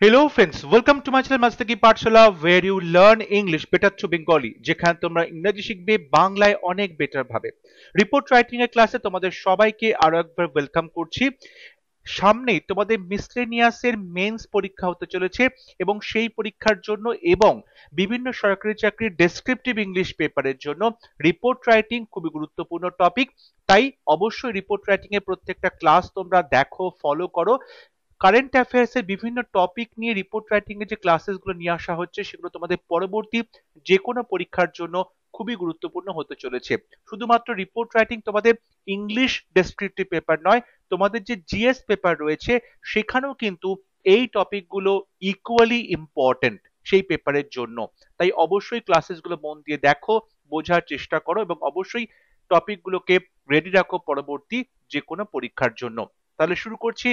Hello friends, welcome to my channel Mastaki Pathshala where you learn English better through Bengali যেখানে তোমরা ইংরেজি শিখবে বাংলায় অনেক বেটার ভাবে। রিপোর্ট রাইটিং এর ক্লাসে তোমাদের সবাইকে আরো একবার ওয়েলকাম করছি। সামনেই তোমাদের মিসলেনিয়াসের মেন্স পরীক্ষা হতে চলেছে এবং সেই পরীক্ষার জন্য এবং বিভিন্ন সরকারি চাকরির ডেসক্রিপটিভ ইংলিশ পেপারের জন্য রিপোর্ট রাইটিং খুবই গুরুত্বপূর্ণ টপিক। তাই অবশ্যই রিপোর্ট রাইটিং এর প্রত্যেকটা ক্লাস তোমরা দেখো, ফলো করো। কারেন্ট অ্যাফেয়ার্স এর বিভিন্ন টপিক নিয়ে রিপোর্ট রাইটিং এর যে ক্লাসেস গুলো নিয়ে আসা হচ্ছে সেগুলো তোমাদের পরবর্তী যে কোনো পরীক্ষার জন্য খুবই গুরুত্বপূর্ণ হতে চলেছে। শুধুমাত্র রিপোর্ট রাইটিং তোমাদের ইংলিশ ডেসক্রিপটিভ পেপার নয়, তোমাদের যে জিএস পেপার রয়েছে সেখানেও কিন্তু এই টপিকগুলো ইকুয়ালি ইম্পর্টেন্ট সেই পেপারের জন্য। তাই অবশ্যই ক্লাসেস গুলো মন দিয়ে দেখো, বোঝার চেষ্টা করো এবং অবশ্যই টপিকগুলোকে রেডি রাখো পরবর্তী যে কোনো পরীক্ষার জন্য। তাহলে শুরু করছি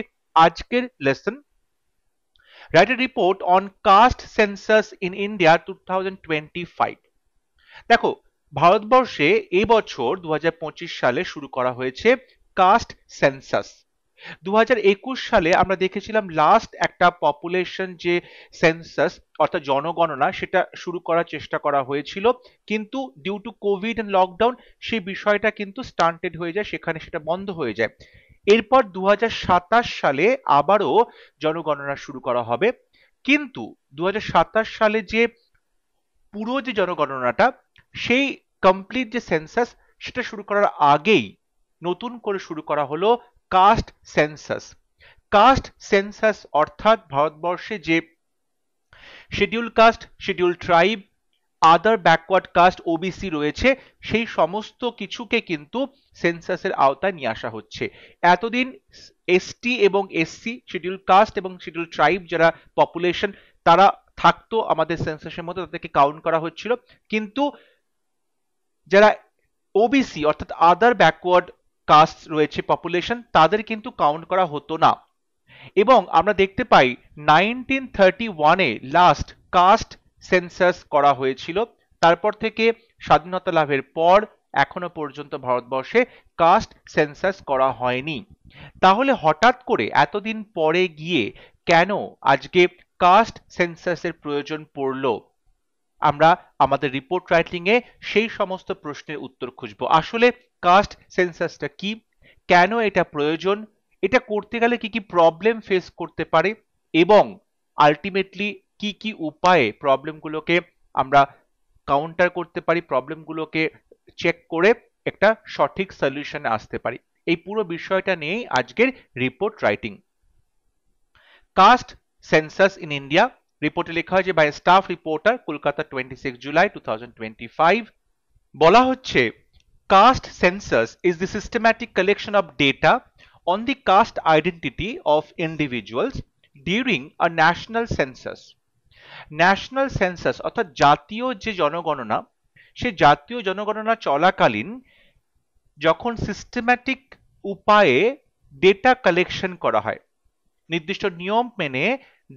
আজকের lesson. Write a report on caste census in India 2025। দেখো, ভারতবর্ষে এবছর 2025 সালে শুরু করা হয়েছে কাস্ট সেন্সাস। 2021 সালে আমরা দেখেছিলাম লাস্ট একটা পপুলেশন যে সেন্সাস অর্থাৎ জনগণনা সেটা শুরু করার চেষ্টা করা হয়েছিল, কিন্তু due to Covid and lockdown সেই বিষয়টা কিন্তু স্টান্টেড হয়ে যায়, সেখানে সেটা বন্ধ হয়ে যায়। এরপর 2027 সালে আবারও জনগণনা শুরু করা হবে, কিন্তু 2027 সালে যে পুরো যে জনগণনাটা সেই কমপ্লিট যে সেন্সাস সেটা শুরু করার আগেই নতুন করে শুরু করা হলো কাস্ট সেন্সাস। কাস্ট সেন্সাস অর্থাৎ ভারতবর্ষে যে schedule caste, schedule tribe, other backward caste OBC রয়েছে সেই সমস্ত কিছুকে কিন্তু সেন্সাসের আওতায় নিয়ে আসা হচ্ছে। এতদিন এসটি এবং এসসি শিডিউল কাস্ট এবং শিডিউল ট্রাইব যারা পপুলেশন তারা থাকতো আমাদের সেন্সাসের মধ্যে, তাদেরকে কাউন্ট করা হচ্ছিল, কিন্তু যারা ওবিসি অর্থাৎ আদার ব্যাকওয়ার্ড কাস্ট রয়েছে পপুলেশন তাদের কিন্তু কাউন্ট করা হতো না। এবং আমরা দেখতে পাই 1931-এ লাস্ট কাস্ট সেন্সাস করা হয়েছিল। তারপর থেকে স্বাধীনতা লাভের পর এখনো পর্যন্ত ভারতবর্ষে কাস্ট সেন্সাস করা হয়নি। তাহলে হঠাৎ করে এতদিন পরে গিয়ে কেন আজকে কাস্ট সেন্সাসের প্রয়োজন পড়লো? আমরা আমাদের রিপোর্ট রাইটিং এ সেই সমস্ত প্রশ্নের উত্তর খুঁজবো। আসলে কাস্ট সেন্সাসটা কি, কেন এটা প্রয়োজন, এটা করতে গেলে কি কি প্রবলেম ফেস করতে পারে এবং আলটিমেটলি কি কি উপায়ে প্রবলেমগুলোকে আমরা কাউন্টার করতে পারি, প্রবলেমগুলোকে চেক করে একটা সঠিক সলিউশনে আসতে পারি। এই পুরো বিষয়টা নিয়েই আজকের report writing. Caste census in India রিপোর্টে লেখা হয়েছে by staff reporter Kolkata 26 July 2025। বলা হচ্ছে caste census is the systematic collection of data on the caste identity of individuals during a national census. National census অর্থাৎ জাতীয় যে জনগণনা, সে জাতীয় জনগণনা চলাকালীন যখন সিস্টেম্যাটিক উপায়ে ডেটা কালেকশন করা হয়, নির্দিষ্ট নিয়ম মেনে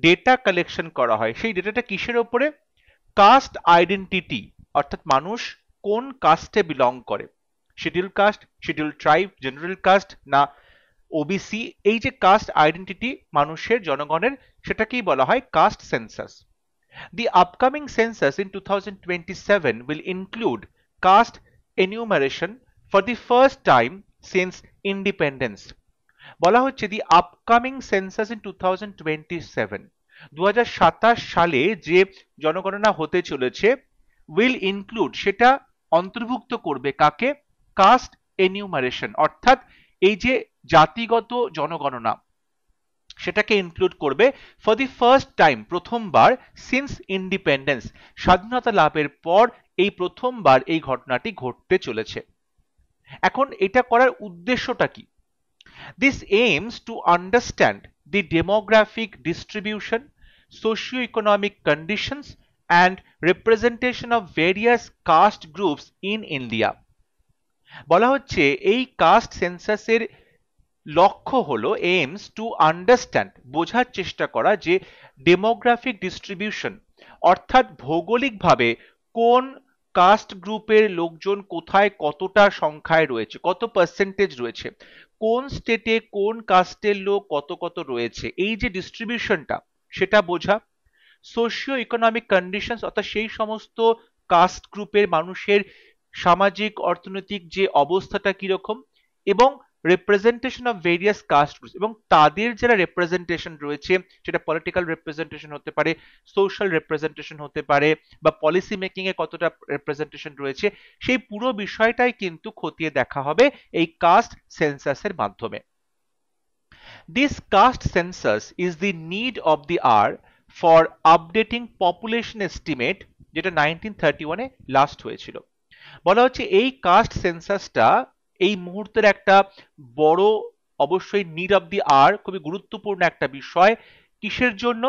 ডেটা কালেকশন করা হয়, সেই ডেটাটা কিসের উপরে? কাস্ট আইডেন্টিটি অর্থাৎ মানুষ কোন কাস্টে বিলং করে, schedule caste, schedule tribe, general caste না ওবিসি, এই যে কাস্ট আইডেন্টিটি মানুষের জনগণের সেটাকেই বলা হয় caste census. The upcoming census in 2027 will include caste enumeration for the first time since independence. বলা হচ্ছে the upcoming census in 2027 2027 সালে যে জনগণনা হতে চলেছে will include সেটা অন্তর্ভুক্ত করবে কাকে? কাস্ট এনিউমারেশন অর্থাৎ এই যে জাতিগত জনগণনা সেটাকে ইনক্লুড করবে ফর দি ফার্স্ট টাইম, প্রথমবার, সিন্স ইন্ডিপেন্ডেন্স, স্বাধীনতা লাভের পর এই প্রথমবার এই ঘটনাটি ঘটতে চলেছে। এখন এটা করার উদ্দেশ্যটা কি? This aims to understand the demographic distribution, socioeconomic conditions and representation of various caste groups in India. বলা হচ্ছে এই কাস্ট সেন্সাসের লক্ষ্য হলো এইমস টু আন্ডারস্ট্যান্ড, বোঝার চেষ্টা করা যে ডেমোগ্রাফিক ডিস্ট্রিবিউশন অর্থাৎ ভৌগোলিকভাবে কোন কাস্ট গ্রুপের লোকজন কোথায় কতটা সংখ্যায় রয়েছে, কত পার্সেন্টেজ রয়েছে, কোন স্টেটে কোন কাস্টের লোক কত কত রয়েছে, এই যে ডিস্ট্রিবিউশনটা সেটা বোঝা, সোশিও ইকোনমিক কন্ডিশনস অর্থাৎ সেই সমস্ত কাস্ট গ্রুপের মানুষের সামাজিক অর্থনৈতিক যে অবস্থাটা কিরকম, এবং representation of various caste groups এবং তাদের যারা রিপ্রেজেন্টেশন রয়েছে, সেটা পলিটিক্যাল রিপ্রেজেন্টেশন হতে পারে, সোশ্যাল রিপ্রেজেন্টেশন হতে পারে, বা পলিসি মেকিং এ কতটা রিপ্রেজেন্টেশন রয়েছে, সেই পুরো বিষয়টাই কিন্তু খতিয়ে দেখা হবে এই কাস্ট সেন্সাসের মাধ্যমে। This caste census is the need of the hour for updating population estimate, যেটা 1931 এ লাস্ট হয়েছিল। বলা হচ্ছে এই কাস্ট সেন্সাসটা এই মুহূর্তের একটা বড়, অবশ্যই নিড অফ দি আওয়ার, খুবই গুরুত্বপূর্ণ একটা বিষয়। কিসের জন্য?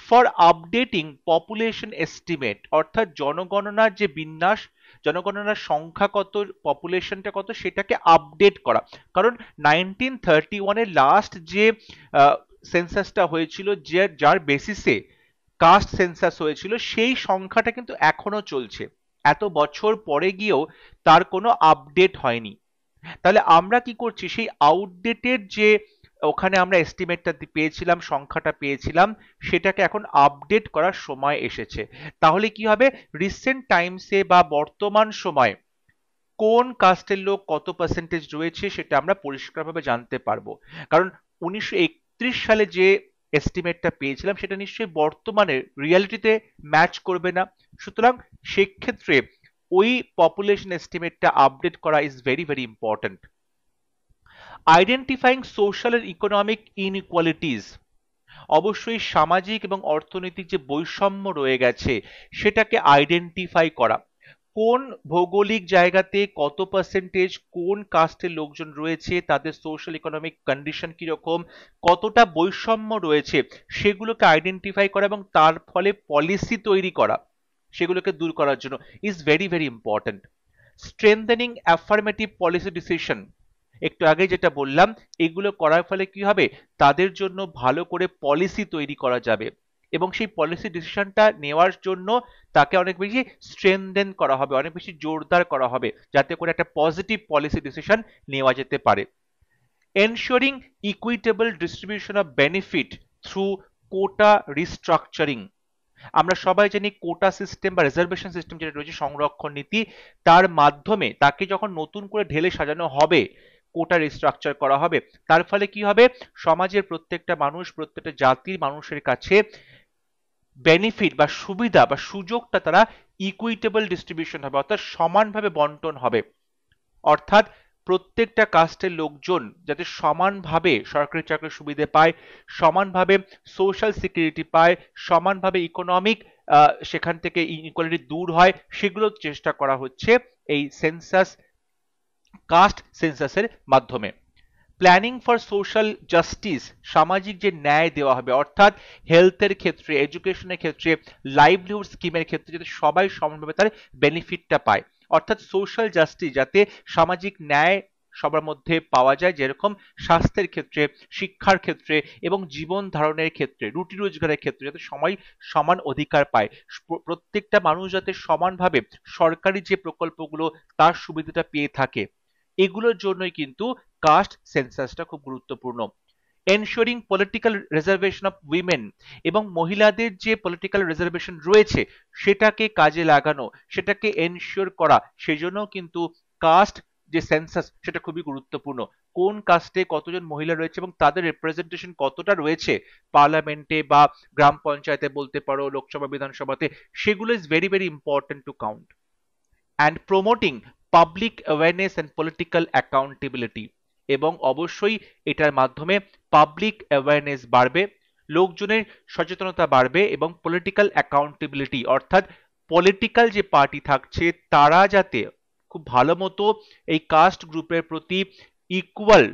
ফর আপডেটিং পপুলেশন এস্টিমেট, অর্থাৎ জনগণনার যে বিন্যাস, জনগণনার সংখ্যা কত, পপুলেশনটা কত, সেটাকে আপডেট করা। কারণ 1931 এর লাস্ট যে সেন্সাসটা হয়েছিল, যে যার বেসিসে কাস্ট সেন্সাস হয়েছিল, সেই সংখ্যাটা কিন্তু এখনো চলছে, এত বছর পরে গিয়েও তার কোনো আপডেট হয়নি। তাহলে আমরা কি করছি, সেই আউটডেটেড যে ওখানে আমরা এস্টিমেটটা পেয়েছিলাম, সংখ্যাটা পেয়েছিলাম, সেটাকে এখন আপডেট করার সময় এসেছে। তাহলে কি হবে, রিসেন্ট টাইমসে বা বর্তমান সময়ে কোন কাস্টের লোক কত পার্সেন্টেজ রয়েছে সেটা আমরা পরিষ্কারভাবে জানতে পারবো। কারণ 1931 সালে যে এস্টিমেটটা পেয়েছিলাম সেটা নিশ্চয়ই বর্তমানে রিয়ালিটিতে ম্যাচ করবে না। সুতরাং সেক্ষেত্রে ওই পপুলেশন এস্টিমেটটা আপডেট করা is very very important. Identifying social and economic inequalities, অবশ্যই সামাজিক এবং অর্থনৈতিক যে বৈষম্য রয়ে গেছে সেটাকে আইডেন্টিফাই করা। কোন ভৌগোলিক জায়গাতে কত পার্সেন্টেজ কোন কাস্টের লোকজন রয়েছে, তাদের সোশ্যাল ইকোনমিক কন্ডিশন কিরকম, কতটা বৈষম্য রয়েছে, সেগুলোকে আইডেন্টিফাই করা এবং তার ফলে পলিসি তৈরি করা, সেগুলোকে দূর করার জন্য is very very important. Strengthening affirmative policy decision, একটু আগে যেটা বললাম, এগুলো করার ফলে কি হবে, তাদের জন্য ভালো করে পলিসি তৈরি করা যাবে এবং সেই পলিসি ডিসিশনটা নেওয়ার জন্য তাকে অনেক বেশি স্ট্রেংথেন করা হবে, অনেক বেশি জোরদার করা হবে, যাতে করে একটা পজিটিভ পলিসি ডিসিশন নেওয়া যেতে পারে। Ensuring equitable distribution of benefit through quota restructuring, আমরা সবাই জানি কোটা সিস্টেম বা রিজার্ভেশন সিস্টেম যেটা রয়েছে, সংরক্ষণ নীতি, তার মাধ্যমে তাকে যখন নতুন করে ঢেলে সাজানো হবে, কোটা রিস্ট্রাকচার করা হবে, তার ফলে কি হবে, সমাজের প্রত্যেকটা মানুষ, প্রত্যেকটা জাতির মানুষের কাছে বেনিফিট বা সুবিধা বা সুযোগটা তারা ইকুইটেবল ডিস্ট্রিবিউশন হবে, অর্থাৎ সমানভাবে বন্টন হবে। অর্থাৎ প্রত্যেকটা কাস্টের লোকজন যাতে সমানভাবে সরকারি চাকরির সুবিধে পায়, সমানভাবে সোশ্যাল সিকিউরিটি পায়, সমানভাবে ইকোনমিক সেখান থেকে ইনইকুয়ালিটি দূর হয়, সেগুলো চেষ্টা করা হচ্ছে এই সেন্সাস, কাস্ট সেন্সাসের মাধ্যমে। প্ল্যানিং ফর সোশ্যাল জাস্টিস, সামাজিক যে ন্যায় দেওয়া হবে, অর্থাৎ হেলথের ক্ষেত্রে, এডুকেশনের ক্ষেত্রে, লাইভলিহুড স্কিমের ক্ষেত্রে যাতে সবাই সমানভাবে তার বেনিফিটটা পায়, অর্থাৎ সোশ্যাল জাস্টিস, যাতে সামাজিক ন্যায় সবার মধ্যে পাওয়া যায়, যেরকম স্বাস্থ্যের ক্ষেত্রে, শিক্ষার ক্ষেত্রে এবং জীবন ধারণের ক্ষেত্রে, রুটি রোজগারের ক্ষেত্রে যাতে সবাই সমান অধিকার পায়, প্রত্যেকটা মানুষ যাতে সমানভাবে সরকারি যে প্রকল্পগুলো তার সুবিধাটা পেয়ে থাকে, এগুলোর জন্যই কিন্তু কাস্ট সেন্সাসটা খুব গুরুত্বপূর্ণ। Ensuring political reservation of women, এবং মহিলাদের যে পলিটিক্যাল রিজার্ভেশন রয়েছে সেটাকে কাজে লাগানো, সেটাকে এনশিওর করা, সেজন্য কিন্তু কাস্ট যে সেন্সাস সেটা খুবই গুরুত্বপূর্ণ। কোন কাস্টে কতজন মহিলা রয়েছে এবং তাদের রিপ্রেজেন্টেশন কতটা রয়েছে পার্লামেন্টে বা গ্রাম পঞ্চায়েতে বলতে পারো, লোকসভা বিধানসভাতে, সেগুলো is very very important to count. And promoting public awareness and political accountability, এবং অবশ্যই এটার মাধ্যমে পাবলিক অ্যাওয়ারনেস বাড়বে, লোকজনের সচেতনতা বাড়বে এবং পলিটিক্যাল অ্যাকাউন্টেবিলিটি, অর্থাৎ পলিটিক্যাল যে পার্টি থাকছে তারা যাতে খুব ভালো মতো এই কাস্ট গ্রুপের প্রতি ইকুয়াল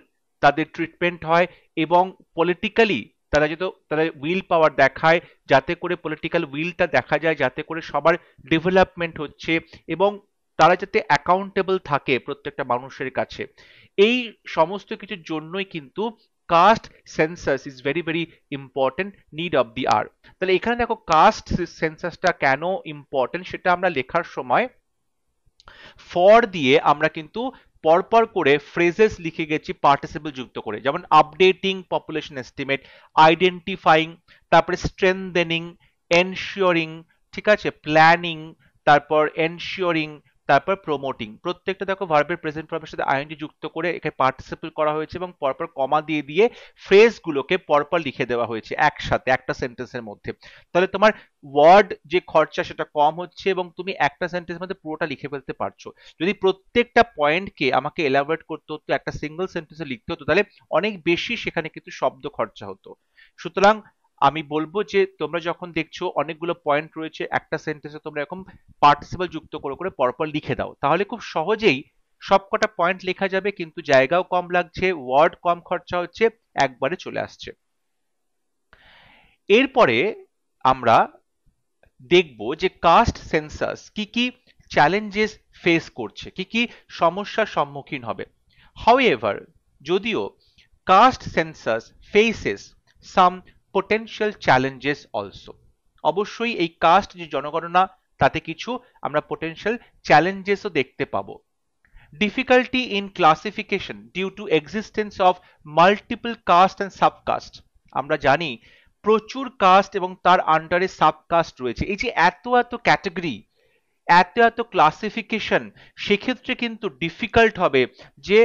তাদের ট্রিটমেন্ট হয় এবং পলিটিক্যালি তারা যাতে তারা উইল পাওয়ার দেখায়, যাতে করে পলিটিক্যাল উইলটা দেখা যায়, যাতে করে সবার ডেভেলপমেন্ট হচ্ছে এবং তারা যাতে অ্যাকাউন্টেবল থাকে প্রত্যেকটা মানুষের কাছে। এই সমস্ত কিছুর জন্যই কিন্তু caste census is very very important, need of the hour. তাহলে এখানে দেখো কাস্ট সেন্সাসটা কেন ইম্পর্টেন্ট সেটা আমরা লেখার সময় ফর দিয়ে আমরা কিন্তু পরপর করে ফ্রেজেস লিখে গেছি পার্টিসিপল যুক্ত করে, যেমন আপডেটিং পপুলেশন এস্টিমেট, আইডেন্টিফাইং, তারপরে স্ট্রেংথেনিং, এনশিওরিং, ঠিক আছে, প্ল্যানিং, তারপর এনশিওরিং, তারপর প্রমোটিং। প্রত্যেকটা দেখো ভার্বের প্রেজেন্ট ফর্মের সাথে আইএনজি যুক্ত করে এখানে পার্টিসিপল করা হয়েছে এবং পরপর কমা দিয়ে দিয়ে ফ্রেজগুলোকে পরপর লিখে দেওয়া হয়েছে একসাথে একটা সেন্টেন্সের মধ্যে। তাহলে তোমার ওয়ার্ড যে খরচা সেটা কম হচ্ছে এবং তুমি একটা সেন্টেন্সের মধ্যে পুরোটা লিখে ফেলতে পারছো। যদি প্রত্যেকটা পয়েন্টকে আমাকে এলাবোরেট করতে হতো, একটা সিঙ্গেল সেন্টেন্সে লিখতে হতো, তাহলে অনেক বেশি সেখানে কিন্তু শব্দ খরচা হতো। সুতরাং আমি বলবো যে তোমরা যখন দেখছো অনেকগুলো পয়েন্ট রয়েছে একটা সেন্টেন্সে, তোমরা এরকম পার্টিসিপল যুক্ত করে করে পরপর লিখে দাও, তাহলে খুব সহজেই সবকটা পয়েন্ট লেখা যাবে, কিন্তু জায়গাও কম লাগছে, ওয়ার্ড কম খরচা হচ্ছে, একবারে চলে আসছে। এরপরে আমরা দেখব যে কাস্ট সেন্সাস কি কি চ্যালেঞ্জেস ফেস করছে, কি কি সমস্যার সম্মুখীন হবে। হাউএভার, যদিও কাস্ট সেন্সাস ফেসেস সাম পোটেনশিয়াল চ্যালেঞ্জেস অলসো, অবশ্যই এই কাস্ট যে জনগণনা তাতে কিছু আমরা পোটেনশিয়াল চ্যালেঞ্জেসও দেখতে পাবো। Difficulty in classification due to existence of multiple caste and subcaste, আমরা জানি প্রচুর কাস্ট এবং তার আন্ডারে সাবকাস্ট রয়েছে। এই যে এত এত ক্যাটাগরি, এত এত ক্লাসিফিকেশন, সেক্ষেত্রে কিন্তু ডিফিকাল্ট হবে যে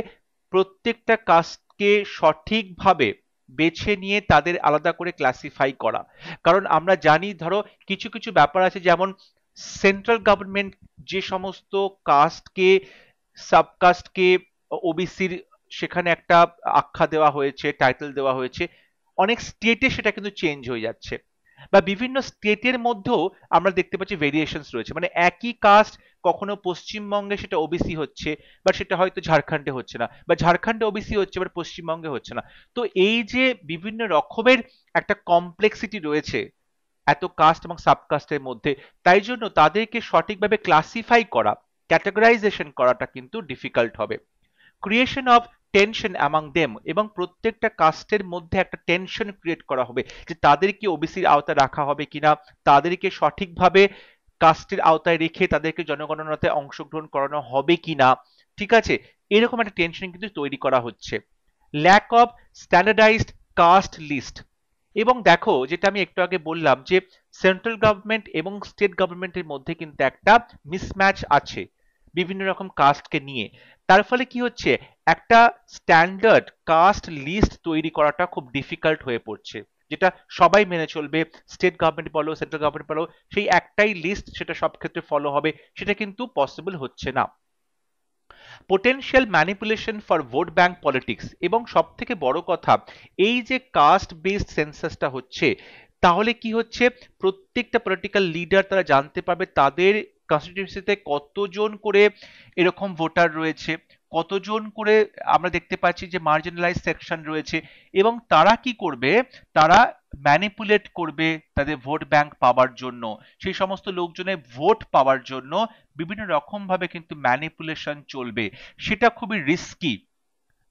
প্রত্যেকটা কাস্টকে সঠিকভাবে বেছে নিয়ে তাদের আলাদা করে ক্লাসিফাই করা। কারণ আমরা জানি ধরো কিছু কিছু ব্যাপার আছে, যেমন সেন্ট্রাল গভর্নমেন্ট যে সমস্ত কাস্টকে, সাবকাস্টকে ওবিসির সেখানে একটা আখ্যা দেওয়া হয়েছে, টাইটেল দেওয়া হয়েছে, অনেক স্টেটে সেটা কিন্তু চেঞ্জ হয়ে যাচ্ছে, বা বিভিন্ন স্টেটের মধ্যেও আমরা দেখতে পাচ্ছি ভেরিয়েশনস রয়েছে। মানে একই কাস্ট কখনো পশ্চিমবঙ্গে সেটা ওবিসি হচ্ছে, বা সেটা হয়তো ঝাড়খণ্ডে হচ্ছে না, বা ঝাড়খণ্ডে ওবিসি হচ্ছে বাট পশ্চিমবঙ্গে হচ্ছে না। তো এই যে বিভিন্ন রকমের একটা কমপ্লেক্সিটি রয়েছে এত কাস্ট এবং সাবকাস্টের মধ্যে, তাই জন্য তাদেরকে সঠিকভাবে ক্লাসিফাই করা, ক্যাটাগরাইজেশন করাটা কিন্তু ডিফিকাল্ট হবে। Creation of tension among them, এবং প্রত্যেকটা কাস্টের মধ্যে একটা টেনশন ক্রিয়েট করা হবে যে তাদেরকে ওবিসির আওতায় রাখা হবে কিনা, তাদেরকে সঠিকভাবে কাস্টের আওতায় রেখে তাদেরকে জনগণনাতে অংশগ্রহণ করানো হবে কিনা, ঠিক আছে, এরকম একটা টেনশন কিন্তু তৈরি করা হচ্ছে। Lack of standardised caste list, এবং দেখো যেটা আমি একটু আগে বললাম যে সেন্ট্রাল গভর্নমেন্ট এবং স্টেট গভর্নমেন্টের মধ্যে কিন্তু একটা মিসম্যাচ আছে বিভিন্ন রকম কাস্টকে নিয়ে। তার ফলে কি হচ্ছে, একটা স্ট্যান্ডার্ড কাস্ট লিস্ট তৈরি করাটা খুব ডিফিকাল্ট হয়ে পড়ছে, যেটা সবাই মেনে চলবে, স্টেট গভর্নমেন্ট বলো সেন্ট্রাল গভর্নমেন্ট বলো, সেই একটাই লিস্ট সেটা সব ক্ষেত্রে ফলো হবে, সেটা কিন্তু পসিবল হচ্ছে না। Potential manipulation for vote bank politics, এবং সব থেকে বড় কথা, এই যে কাস্ট বেসড সেন্সাসটা হচ্ছে, তাহলে কি হচ্ছে, প্রত্যেকটা পলিটিক্যাল লিডার তারা জানতে পারবে তাদের কনস্টিটিউয়েন্সিতে কতজন করে এরকম ভোটার রয়েছে, কতজন করে আমরা দেখতে পাচ্ছি যে মার্জিনালাইজ সেকশন রয়েছে, এবং তারা কি করবে, তারা ম্যানিপুলেট করবে তাদের ভোট ব্যাংক পাওয়ার জন্য, সেই সমস্ত লোকজনের ভোট পাওয়ার জন্য বিভিন্ন রকম ভাবে কিন্তু ম্যানিপুলেশন চলবে, সেটা খুবই রিস্কি।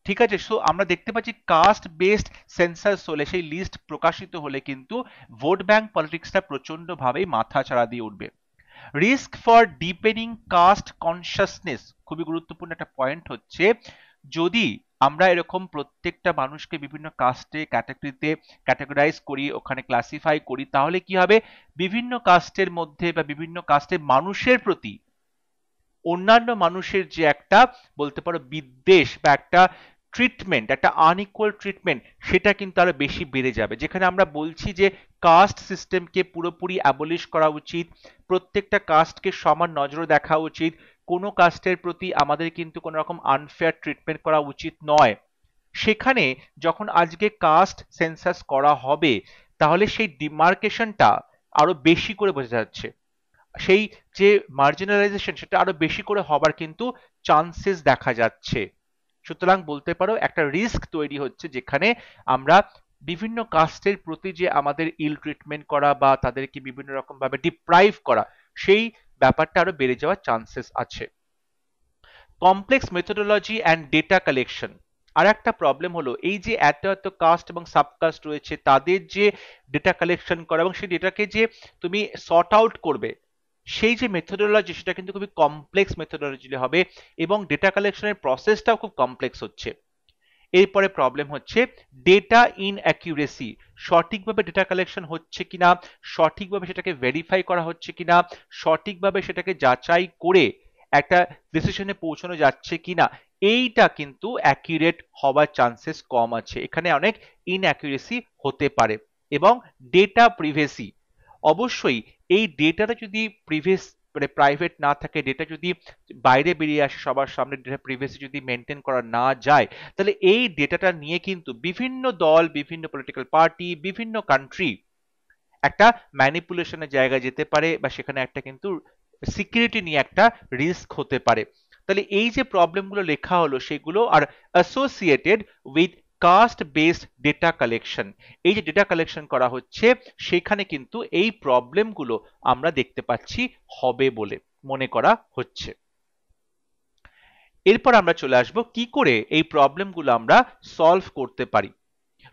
ঠিক আছে, সো আমরা দেখতে পাচ্ছি কাস্ট বেসড সেন্সাস হলে, সেই লিস্ট প্রকাশিত হলে কিন্তু ভোট ব্যাংক পলিটিক্সটা প্রচন্ড ভাবেই মাথা চাড়া দিয়ে উঠবে। Risk for deepening caste consciousness, খুবই গুরুত্বপূর্ণ একটা পয়েন্ট হচ্ছে, যদি আমরা এরকম প্রত্যেকটা মানুষকে বিভিন্ন কাস্টে ক্যাটাগরিতে ক্যাটাগরাইজ করি, ওখানে ক্লাসিফাই করি, তাহলে কি হবে, বিভিন্ন কাস্টের মধ্যে বা বিভিন্ন কাস্টের মানুষের প্রতি অন্যান্য মানুষের যে একটা বলতে পারো বিদ্বেষ বা একটা ট্রিটমেন্ট, একটা আনইকুয়াল ট্রিটমেন্ট, সেটা কিন্তু আরো বেশি বেড়ে যাবে। যেখানে আমরা বলছি যে কাস্ট সিস্টেমকে পুরোপুরি অ্যাবলিশ করা উচিত, প্রত্যেকটা কাস্টকে সমান নজরে দেখা উচিত, কোনো কাস্টের প্রতি আমাদের কিন্তু কোনো রকম আনফেয়ার ট্রিটমেন্ট করা উচিত নয়, সেখানে যখন আজকে কাস্ট সেন্সাস করা হবে, তাহলে সেই ডিমার্কেশনটা আরো বেশি করে বোঝা যাচ্ছে, সেই যে মার্জিনালাইজেশন সেটা আরো বেশি করে হবার কিন্তু চান্সেস দেখা যাচ্ছে। সুতরাং বলতে পারো একটা রিস্ক তৈরি হচ্ছে, যেখানে আমরা বিভিন্ন কাস্টের প্রতি যে আমাদের ইল ট্রিটমেন্ট করা বা তাদেরকে বিভিন্ন রকম ভাবে ডিপ্রাইভ করা, সেই ব্যাপারটা আরো বেড়ে যাওয়ার চান্সেস আছে। Complex methodology and data collection, আর একটা প্রবলেম হলো এই যে এত এত কাস্ট এবং সাবকাস্ট রয়েছে, তাদের যে ডেটা কালেকশন করা এবং সেই ডেটাকে যে তুমি সর্ট আউট করবে, সেই যে মেথোডোলজি সেটা কিন্তু খুবই কমপ্লেক্স মেথোডোলজি হবে এবং ডেটা কালেকশনের প্রসেসটাও খুব কমপ্লেক্স হচ্ছে। এরপরে প্রবলেম হচ্ছে ডেটা ইনঅ্যাকিউরেসি, সঠিকভাবে ডেটা কালেকশন হচ্ছে কিনা, সঠিকভাবে সেটাকে ভেরিফাই করা হচ্ছে কিনা, সঠিকভাবে সেটাকে যাচাই করে একটা ডিসিশনে পৌঁছানো যাচ্ছে কিনা, এইটা কিন্তু অ্যাকিউরেট হওয়ার চান্সেস কম আছে, এখানে অনেক ইনঅ্যাকিউরেসি হতে পারে। এবং ডেটা প্রিভেসি, অবশ্যই এই ডেটাটা যদি মানে প্রাইভেট না থাকে, ডেটা যদি বাইরে বেরিয়ে আসে সবার সামনে, ডেটা প্রিভেসি যদি মেনটেন করা না যায়, তাহলে এই ডেটাটা নিয়ে কিন্তু বিভিন্ন দল, বিভিন্ন পলিটিক্যাল পার্টি, বিভিন্ন কান্ট্রি একটা ম্যানিপুলেশনের জায়গায় যেতে পারে, বা সেখানে একটা কিন্তু সিকিউরিটি নিয়ে একটা রিস্ক হতে পারে। তাহলে এই যে প্রবলেমগুলো লেখা হলো সেগুলো আর associated with caste based data collection, এই যে ডেটা কালেকশন করা হচ্ছে সেখানে কিন্তু এই প্রবলেমগুলো আমরা দেখতে পাচ্ছি হবে বলে মনে করা হচ্ছে। এরপর আমরা চলে আসব কি করে এই প্রবলেমগুলো আমরা সলভ করতে পারি।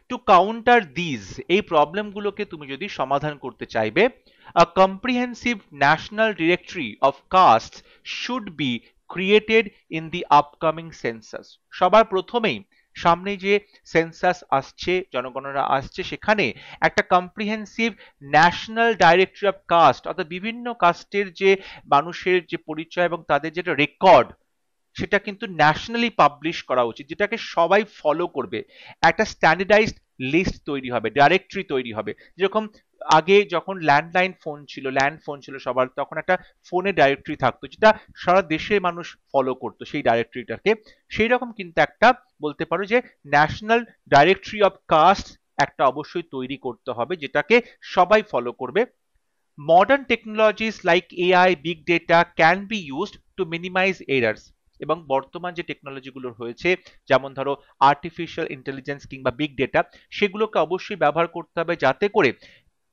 টু কাউন্টার দিজ, এই প্রবলেমগুলোকে তুমি যদি সমাধান করতে চাইবে, a comprehensive national directory of caste should be created in the upcoming census. সবার প্রথমেই সামনে যে সেন্সাস আসছে, জনগণনা আসছে, সেখানে একটা comprehensive national directory of caste, অর্থাৎ বিভিন্ন কাস্টের যে মানুষের যে পরিচয় এবং তাদের যেটা রেকর্ড, সেটা কিন্তু ন্যাশনালি পাবলিশ করা উচিত, যেটাকে সবাই ফলো করবে। একটা স্ট্যান্ডার্ডাইজড লিস্ট তৈরি হবে, ডাইরেক্টরি তৈরি হবে। যেরকম আগে যখন ল্যান্ডলাইন ফোন ছিল, ল্যান্ড ফোন ছিল সবার, তখন একটা ফোনে ডাইরেক্টরি থাকতো যেটা সারা দেশের মানুষ ফলো করতো সেই ডাইরেক্টরিটাকে। সেই রকম কিন্তু একটা বলতে পারো যে ন্যাশনাল ডাইরেক্টরি অফ কাস্ট একটা অবশ্যই তৈরি করতে হবে, যেটাকে সবাই ফলো করবে। Modern technologies like AI, big data can be used to minimize errors, এবং বর্তমান যে টেকনোলজিগুলো হয়েছে, যেমন ধরো আর্টিফিশিয়াল ইন্টেলিজেন্স কিংবা বিগ ডেটা, সেগুলোকে অবশ্যই ব্যবহার করতে হবে যাতে করে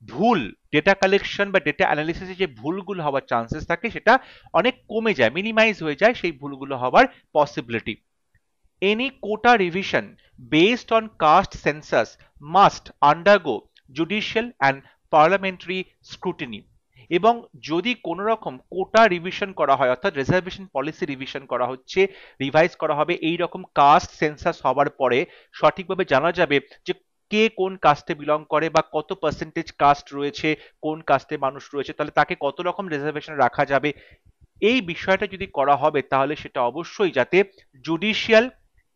ভুল ডেটা কালেকশন বা ডেটা অ্যানালিসিসে যে ভুলগুলো হওয়ার চান্সেস থাকে সেটা অনেক কমে যায়, মিনিমাইজ হয়ে যায় সেই ভুলগুলো হওয়ার possibility. Any quota revision based on caste census must undergo judicial and parliamentary scrutiny, এবং যদি কোনো রকম কোটা রিভিশন করা হয়, অর্থাৎ রিজার্ভেশন পলিসি রিভিশন করা হচ্ছে, রিভাইজ করা হবে, এই রকম কাস্ট সেন্সাস হওয়ার পরে সঠিকভাবে জানা যাবে যে কে কোন কাস্টে বিলং করে বা কত পার্সেন্টেজ কাস্ট রয়েছে, কোন কাস্টে মানুষ রয়েছে, তাহলে তাকে কত রকম রিজার্ভেশন রাখা যাবে। এই বিষয়টা যদি করা হবে তাহলে সেটা অবশ্যই যাতে জুডিশিয়াল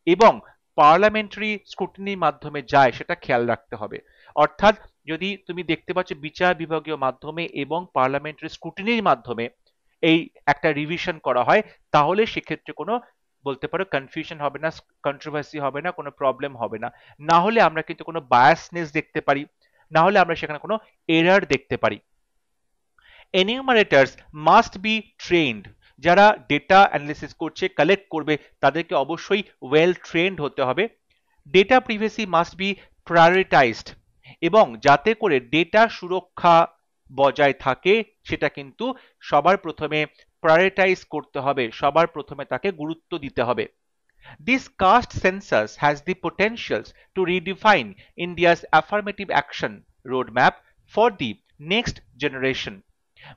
এবং পার্লামেন্টারি স্ক্রুটিনির মাধ্যমে যায় সেটা খেয়াল রাখতে হবে। অর্থাৎ যদি তুমি দেখতে পাচ্ছ বিচার বিভাগীয় মাধ্যমে এবং পার্লামেন্টারি স্ক্রুটিনির মাধ্যমে এই একটা রিভিশন করা হয়, তাহলে সেক্ষেত্রে কোনো বলতে পারো কনফিউশন হবে না, কন্ট্রোভার্সি হবে না, কোনো প্রবলেম হবে না। না হলে আমরা কিন্তু কোনো বায়াসনেস দেখতে পারি, না হলে আমরা সেখানে কোনো এরার দেখতে পারি। এনিউমারেটরস মাস্ট বি ট্রেন্ড, যারা ডেটা অ্যানালিসিস করছে, কালেক্ট করবে, তাদেরকে অবশ্যই ওয়েল ট্রেন্ড হতে হবে। Data privacy must be prioritised, এবং যাতে করে ডেটা সুরক্ষা বজায় থাকে সেটা কিন্তু সবার প্রথমে প্রায়োরিটাইজ করতে হবে, সবার প্রথমে তাকে গুরুত্ব দিতে হবে। This caste census has the potentials to redefine India's affirmative action roadmap for the next generation.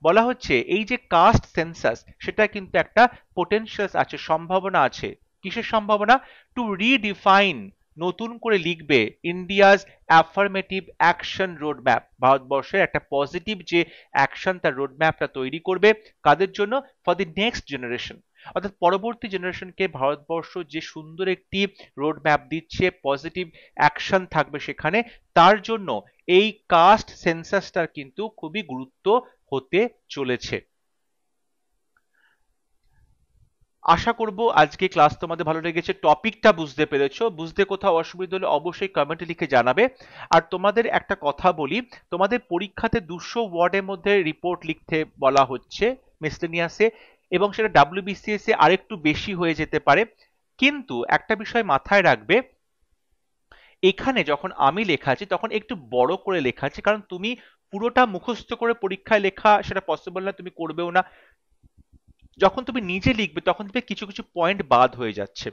বলা হচ্ছে এই যে কাস্ট সেন্সাস, সেটা কিন্তু একটা পোটেনশিয়াল আছে, সম্ভাবনা আছে। কিসের সম্ভাবনা? টু রিডিফাইন, নতুন করে লিখবে, ইন্ডিয়াস অ্যাফার্মেটিভ অ্যাকশন রোডম্যাপ, ভারতবর্ষের একটা পজিটিভ যে অ্যাকশন তার রোডম্যাপটা তৈরি করবে, কাদের জন্য? ফর দি নেক্সট জেনারেশন, অর্থাৎ পরবর্তী জেনারেশনকে ভারতবর্ষ যে সুন্দর একটি রোডম্যাপ দিচ্ছে, পজিটিভ অ্যাকশন থাকবে সেখানে, তার জন্য এই কাস্ট সেন্সাসটার কিন্তু খুবই গুরুত্ব হতে চলেছে। আশা করব আজকে ক্লাস তোমাদের ভালো লেগেছে, টপিকটা বুঝতে পেরেছো। বুঝতে কোথাও অসুবিধা হলে অবশ্যই কমেন্টে লিখে জানাবে। আর তোমাদের একটা কথা বলি, তোমাদের পরীক্ষাতে 200 ওয়ার্ডের মধ্যে রিপোর্ট লিখতে বলা হচ্ছে মিসলেনিয়াসে, এবং সেটা ডাব্লিউবিসিএস এ আরেকটু বেশি হয়ে যেতে পারে। কিন্তু একটা বিষয় মাথায় রাখবে, এখানে যখন আমি লেখাচ্ছি তখন একটু বড় করে লেখাচ্ছি, কারণ তুমি পুরোটা মুখস্থ করে পরীক্ষায় লেখা সেটা পসিবল না, তুমি করবেও না। যখন তুমি নিজে লিখবে তখন দেখবে কিছু কিছু পয়েন্ট বাদ হয়ে যাচ্ছে,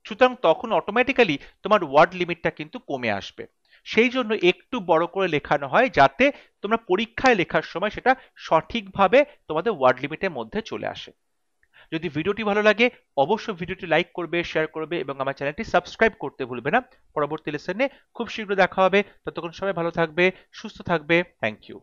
সুতরাং তখন অটোমেটিক্যালি তোমার ওয়ার্ড লিমিটটা কিন্তু কমে আসবে। সেই জন্য একটু বড় করে লেখানো হয় যাতে তোমরা পরীক্ষায় লেখার সময় সেটা সঠিকভাবে তোমাদের ওয়ার্ড লিমিটের মধ্যে চলে আসে। যদি ভিডিওটি ভালো লাগে অবশ্যই ভিডিওটি লাইক করবে, শেয়ার করবে এবং আমার চ্যানেলটি সাবস্ক্রাইব করতে ভুলবে না। পরবর্তী লেসনে খুব শীঘ্র দেখা হবে। ততক্ষণ সবাই ভালো থাকবে, সুস্থ থাকবে। Thank you.